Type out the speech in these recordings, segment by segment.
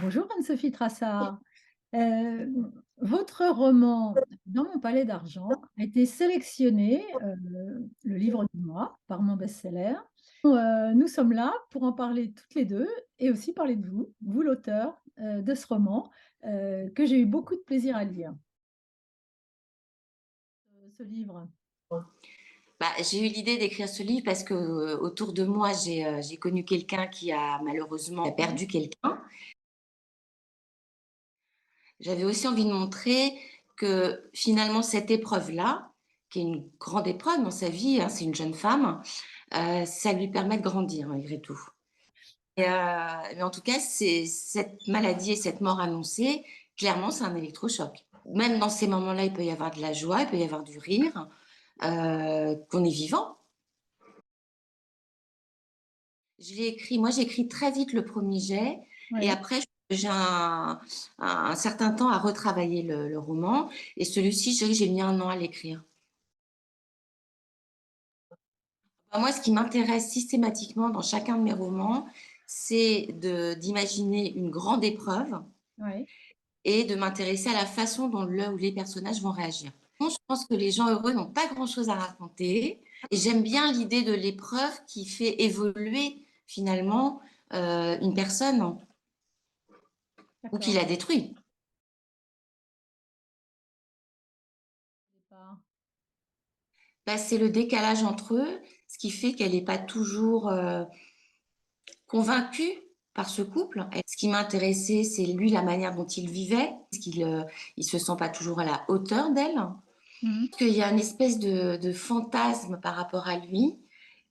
Bonjour Anne-Sophie Trassard. Euh, Votre roman Dans mon palais d'argent a été sélectionné, le livre du mois, par mon best-seller. Nous sommes là pour en parler toutes les deux et aussi parler de vous, vous l'auteur de ce roman, que j'ai eu beaucoup de plaisir à lire. Ce livre. J'ai eu l'idée d'écrire ce livre parce que autour de moi, j'ai connu quelqu'un qui a malheureusement Oui, perdu quelqu'un. J'avais aussi envie de montrer que finalement, cette épreuve-là, qui est une grande épreuve dans sa vie, hein, c'est une jeune femme, ça lui permet de grandir malgré tout. Mais en tout cas, cette maladie et cette mort annoncée, clairement, c'est un électrochoc. Même dans ces moments-là, il peut y avoir de la joie, il peut y avoir du rire, qu'on est vivant. Moi j'ai écrit très vite le premier jet et oui, après j'ai un certain temps à retravailler le roman et celui-ci, je dirais que j'ai mis 1 an à l'écrire. Moi, ce qui m'intéresse systématiquement dans chacun de mes romans, c'est d'imaginer une grande épreuve oui. et de m'intéresser à la façon dont le ou les personnages vont réagir. Bon, je pense que les gens heureux n'ont pas grand-chose à raconter et j'aime bien l'idée de l'épreuve qui fait évoluer finalement une personne ou qui D'accord. la détruit. C'est le décalage entre eux, ce qui fait qu'elle n'est pas toujours convaincue par ce couple. Et ce qui m'a intéressée, c'est lui, la manière dont il vivait, parce qu'il il se sent pas toujours à la hauteur d'elle. Mhm. Parce qu'il y a une espèce de fantasme par rapport à lui,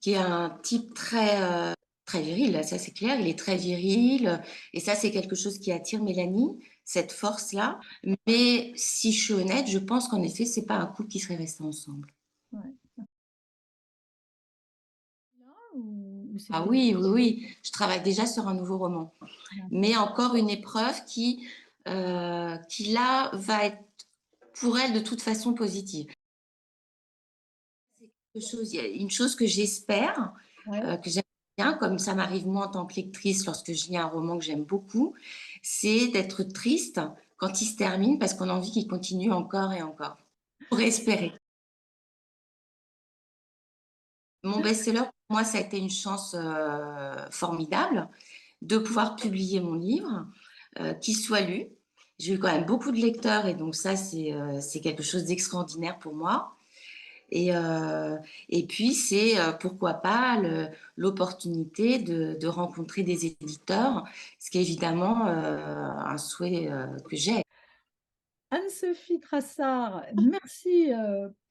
qui est un type très viril, là, ça c'est clair, il est très viril, et ça c'est quelque chose qui attire Mélanie, cette force-là. Mais si je suis honnête, je pense qu'en effet, c'est pas un couple qui serait resté ensemble. Ouais. Là, ou Ah c'était... oui, oui, oui, je travaille déjà sur un nouveau roman. Mais D'accord. encore une épreuve qui là, va être pour elle de toute façon positive. Il y a une chose que j'espère, Ouais. que j'aime bien, comme ça m'arrive moi en tant que lectrice lorsque je lis un roman que j'aime beaucoup, c'est d'être triste quand il se termine parce qu'on a envie qu'il continue encore et encore. Pour espérer. Mon best-seller, pour moi, ça a été une chance formidable de pouvoir publier mon livre, qu'il soit lu. J'ai eu quand même beaucoup de lecteurs et donc ça, c'est quelque chose d'extraordinaire pour moi. Et, euh, et puis, c'est pourquoi pas l'opportunité de rencontrer des éditeurs, ce qui est évidemment un souhait que j'ai. Anne-Sophie Trassard, merci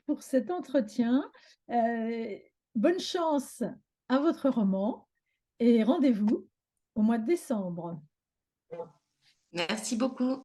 pour cet entretien. Euh, Bonne chance à votre roman et rendez-vous au mois de décembre. Merci beaucoup.